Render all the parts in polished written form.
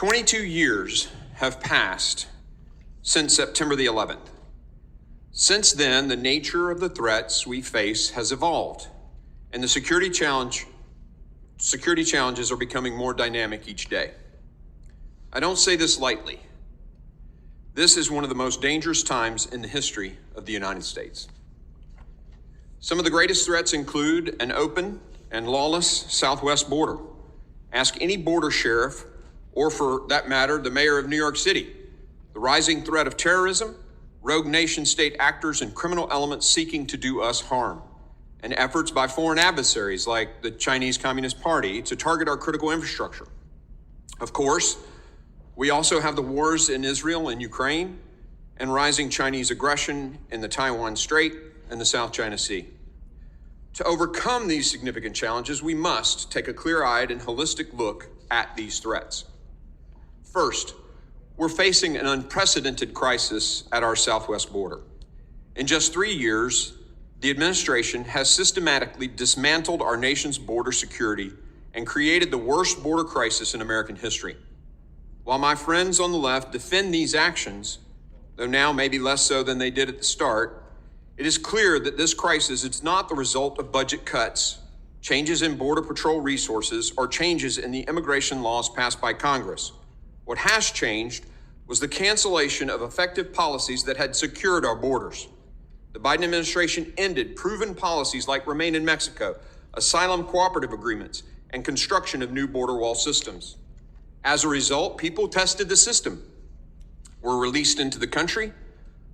22 years have passed since September the 11th. Since then, the nature of the threats we face has evolved, and the security challenges are becoming more dynamic each day. I don't say this lightly. This is one of the most dangerous times in the history of the United States. Some of the greatest threats include an open and lawless southwest border. Ask any border sheriff, or for that matter, the mayor of New York City. The rising threat of terrorism, rogue nation-state actors, and criminal elements seeking to do us harm, and efforts by foreign adversaries like the Chinese Communist Party to target our critical infrastructure. Of course, we also have the wars in Israel and Ukraine, and rising Chinese aggression in the Taiwan Strait and the South China Sea. To overcome these significant challenges, we must take a clear-eyed and holistic look at these threats. First, we're facing an unprecedented crisis at our southwest border. In just 3 years, the administration has systematically dismantled our nation's border security and created the worst border crisis in American history. While my friends on the left defend these actions, though now maybe less so than they did at the start, it is clear that this crisis is not the result of budget cuts, changes in Border Patrol resources, or changes in the immigration laws passed by Congress. What has changed was the cancellation of effective policies that had secured our borders. The Biden administration ended proven policies like Remain in Mexico, asylum cooperative agreements, and construction of new border wall systems. As a result, people tested the system, were released into the country,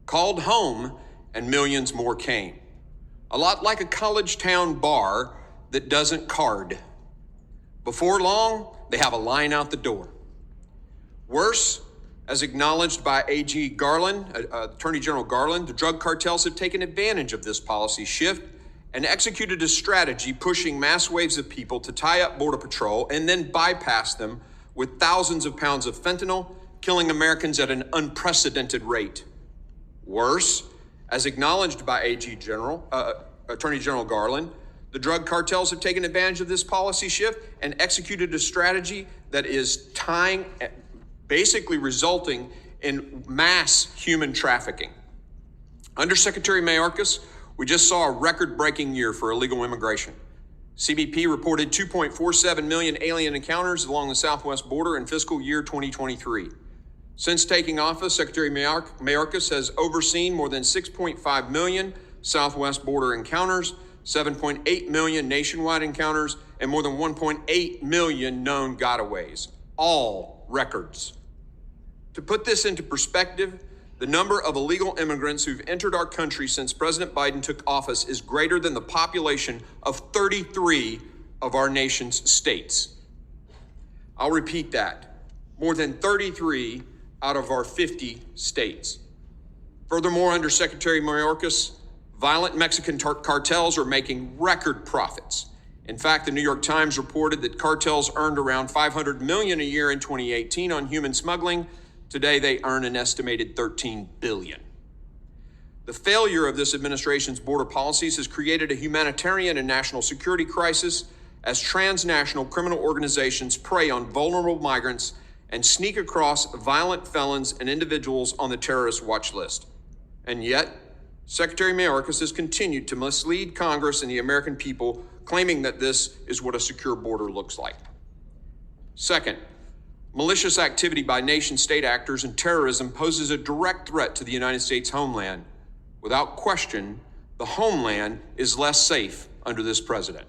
called home, and millions more came. A lot like a college town bar that doesn't card. Before long, they have a line out the door. Worse, as acknowledged by AG Garland, Attorney General Garland, the drug cartels have taken advantage of this policy shift and executed a strategy pushing mass waves of people to tie up Border Patrol and then bypass them with thousands of pounds of fentanyl, killing Americans at an unprecedented rate. Worse, as acknowledged by Attorney General Garland, the drug cartels have taken advantage of this policy shift and executed a strategy that is basically resulting in mass human trafficking. Under Secretary Mayorkas, we just saw a record-breaking year for illegal immigration. CBP reported 2.47 million alien encounters along the southwest border in fiscal year 2023. Since taking office, Secretary Mayorkas has overseen more than 6.5 million southwest border encounters, 7.8 million nationwide encounters, and more than 1.8 million known gotaways, all records. To put this into perspective, the number of illegal immigrants who've entered our country since President Biden took office is greater than the population of 33 of our nation's states. I'll repeat that. More than 33 out of our 50 states. Furthermore, under Secretary Mayorkas, violent Mexican cartels are making record profits. In fact, the New York Times reported that cartels earned around $500 million a year in 2018 on human smuggling. Today, they earn an estimated $13 billion. The failure of this administration's border policies has created a humanitarian and national security crisis as transnational criminal organizations prey on vulnerable migrants and sneak across violent felons and individuals on the terrorist watch list. And yet, Secretary Mayorkas has continued to mislead Congress and the American people, claiming that this is what a secure border looks like. Second, malicious activity by nation-state actors and terrorism poses a direct threat to the United States homeland. Without question, the homeland is less safe under this president.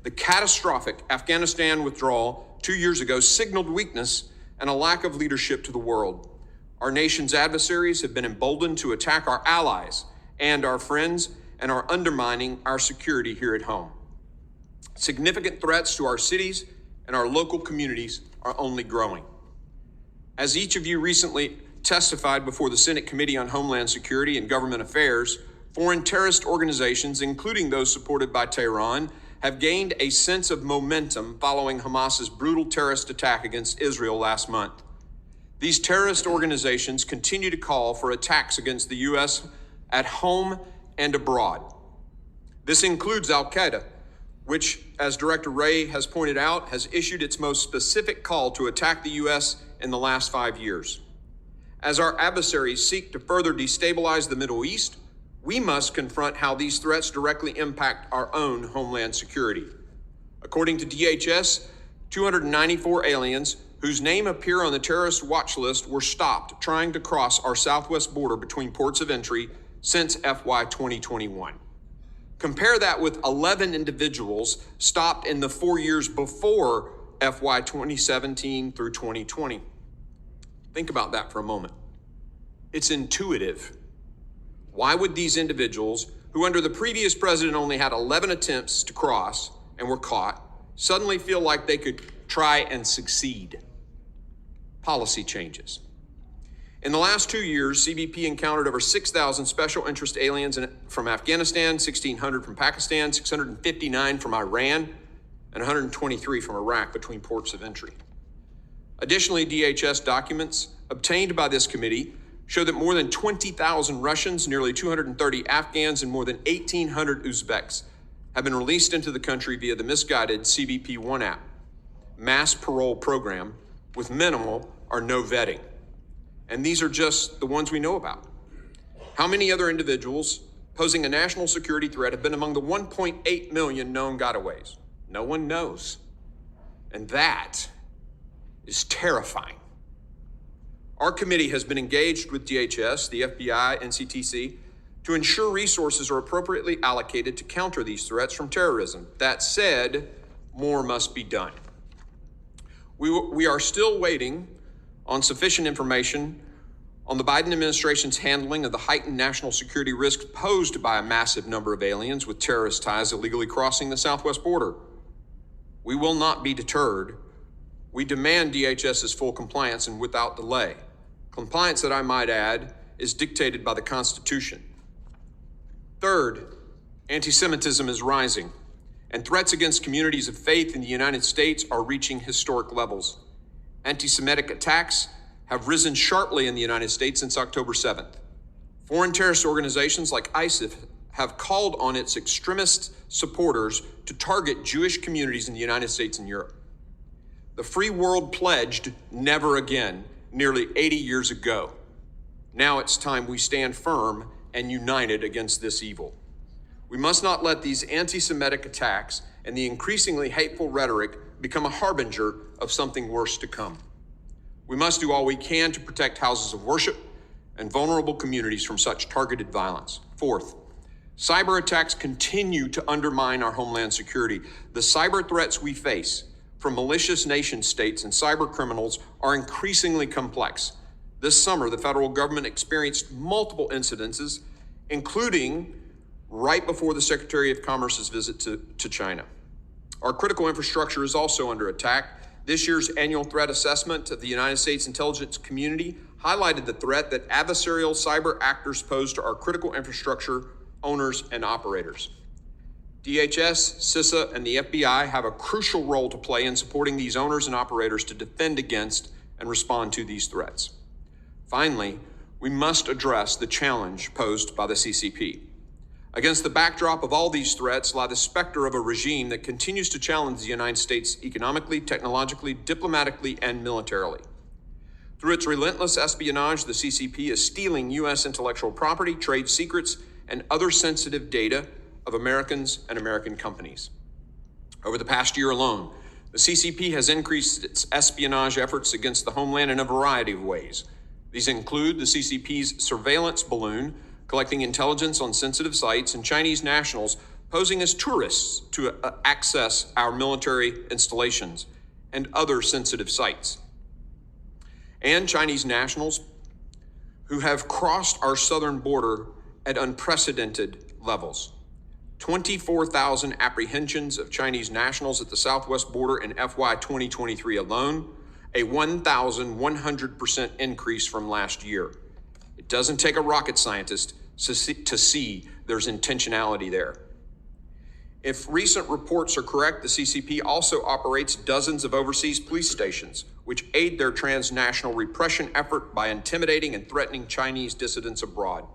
The catastrophic Afghanistan withdrawal 2 years ago signaled weakness and a lack of leadership to the world. Our nation's adversaries have been emboldened to attack our allies and our friends and are undermining our security here at home. Significant threats to our cities and our local communities are only growing. As each of you recently testified before the Senate Committee on Homeland Security and Government Affairs, foreign terrorist organizations, including those supported by Tehran, have gained a sense of momentum following Hamas's brutal terrorist attack against Israel last month. These terrorist organizations continue to call for attacks against the U.S. at home and abroad. This includes Al-Qaeda, which, as Director Wray has pointed out, has issued its most specific call to attack the U.S. in the last 5 years. As our adversaries seek to further destabilize the Middle East, we must confront how these threats directly impact our own homeland security. According to DHS, 294 aliens whose name appear on the terrorist watch list were stopped trying to cross our southwest border between ports of entry since FY 2021. Compare that with 11 individuals stopped in the 4 years before FY 2017 through 2020. Think about that for a moment. It's intuitive. Why would these individuals, who under the previous president only had 11 attempts to cross and were caught, suddenly feel like they could try and succeed? Policy changes. In the last 2 years, CBP encountered over 6,000 special interest aliens from Afghanistan, 1,600 from Pakistan, 659 from Iran, and 123 from Iraq between ports of entry. Additionally, DHS documents obtained by this committee show that more than 20,000 Russians, nearly 230 Afghans, and more than 1,800 Uzbeks have been released into the country via the misguided CBP One app, mass parole program with minimal or no vetting. And these are just the ones we know about. How many other individuals posing a national security threat have been among the 1.8 million known gotaways? No one knows. And that is terrifying. Our committee has been engaged with DHS, the FBI, and CTC to ensure resources are appropriately allocated to counter these threats from terrorism. That said, more must be done. We are still waiting on sufficient information on the Biden administration's handling of the heightened national security risk posed by a massive number of aliens with terrorist ties illegally crossing the southwest border. We will not be deterred. We demand DHS's full compliance and without delay. Compliance that I might add is dictated by the Constitution. Third, anti-Semitism is rising, and threats against communities of faith in the United States are reaching historic levels. Anti-Semitic attacks have risen sharply in the United States since October 7th. Foreign terrorist organizations like ISIS have called on its extremist supporters to target Jewish communities in the United States and Europe. The free world pledged never again nearly 80 years ago. Now it's time we stand firm and united against this evil. We must not let these anti-Semitic attacks and the increasingly hateful rhetoric become a harbinger of something worse to come. We must do all we can to protect houses of worship and vulnerable communities from such targeted violence. Fourth, cyber attacks continue to undermine our homeland security. The cyber threats we face from malicious nation states and cyber criminals are increasingly complex. This summer, the federal government experienced multiple incidences, including right before the Secretary of Commerce's visit to China. Our critical infrastructure is also under attack. This year's annual threat assessment of the United States intelligence community highlighted the threat that adversarial cyber actors pose to our critical infrastructure owners and operators. DHS, CISA, and the FBI have a crucial role to play in supporting these owners and operators to defend against and respond to these threats. Finally, we must address the challenge posed by the CCP. Against the backdrop of all these threats lie the specter of a regime that continues to challenge the United States economically, technologically, diplomatically, and militarily. Through its relentless espionage, the CCP is stealing U.S. intellectual property, trade secrets, and other sensitive data of Americans and American companies. Over the past year alone, the CCP has increased its espionage efforts against the homeland in a variety of ways. These include the CCP's surveillance balloon, collecting intelligence on sensitive sites, and Chinese nationals posing as tourists to access our military installations and other sensitive sites. And Chinese nationals who have crossed our southern border at unprecedented levels. 24,000 apprehensions of Chinese nationals at the southwest border in FY 2023 alone, a 1,100% increase from last year. It doesn't take a rocket scientist to see there's intentionality there. If recent reports are correct, the CCP also operates dozens of overseas police stations, which aid their transnational repression effort by intimidating and threatening Chinese dissidents abroad.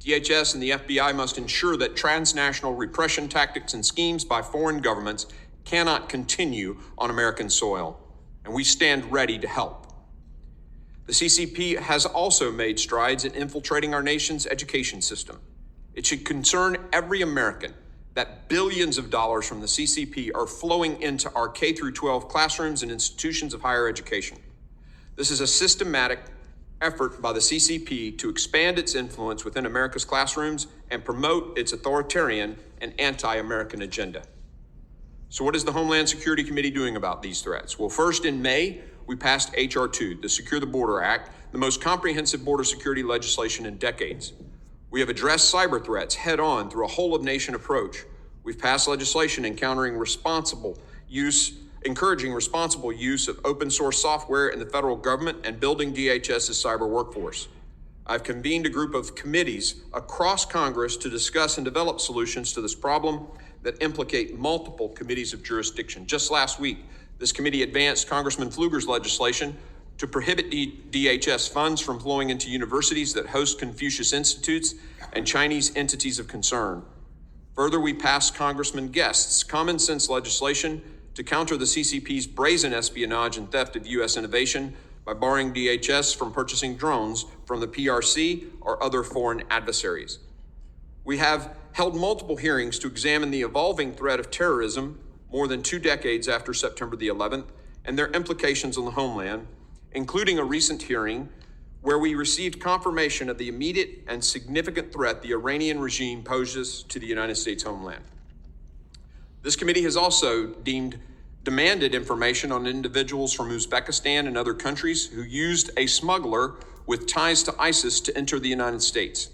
DHS and the FBI must ensure that transnational repression tactics and schemes by foreign governments cannot continue on American soil, and we stand ready to help. The CCP has also made strides in infiltrating our nation's education system. It should concern every American that billions of dollars from the CCP are flowing into our K-12 classrooms and institutions of higher education. This is a systematic effort by the CCP to expand its influence within America's classrooms and promote its authoritarian and anti-American agenda. So what is the Homeland Security Committee doing about these threats? Well, first, in May, we passed H.R. 2, the Secure the Border Act, the most comprehensive border security legislation in decades. We have addressed cyber threats head-on through a whole-of-nation approach. We've passed legislation encouraging responsible use of open-source software in the federal government and building DHS's cyber workforce. I've convened a group of committees across Congress to discuss and develop solutions to this problem that implicate multiple committees of jurisdiction. Just last week, this committee advanced Congressman Pfluger's legislation to prohibit DHS funds from flowing into universities that host Confucius Institutes and Chinese entities of concern. Further, we passed Congressman Guest's common sense legislation to counter the CCP's brazen espionage and theft of U.S. innovation by barring DHS from purchasing drones from the PRC or other foreign adversaries. We have held multiple hearings to examine the evolving threat of terrorism more than 2 decades after September the 11th and their implications on the homeland, including a recent hearing where we received confirmation of the immediate and significant threat the Iranian regime poses to the United States homeland. This committee has also demanded information on individuals from Uzbekistan and other countries who used a smuggler with ties to ISIS to enter the United States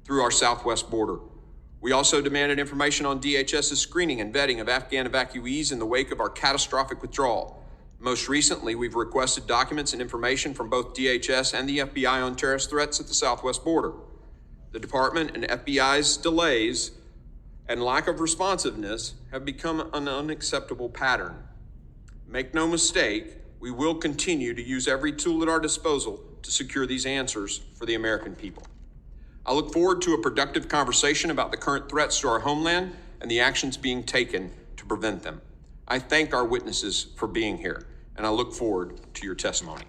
through our southwest border. We also demanded information on DHS's screening and vetting of Afghan evacuees in the wake of our catastrophic withdrawal. Most recently, we've requested documents and information from both DHS and the FBI on terrorist threats at the southwest border. The department and FBI's delays and lack of responsiveness have become an unacceptable pattern. Make no mistake, we will continue to use every tool at our disposal to secure these answers for the American people. I look forward to a productive conversation about the current threats to our homeland and the actions being taken to prevent them. I thank our witnesses for being here, and I look forward to your testimony.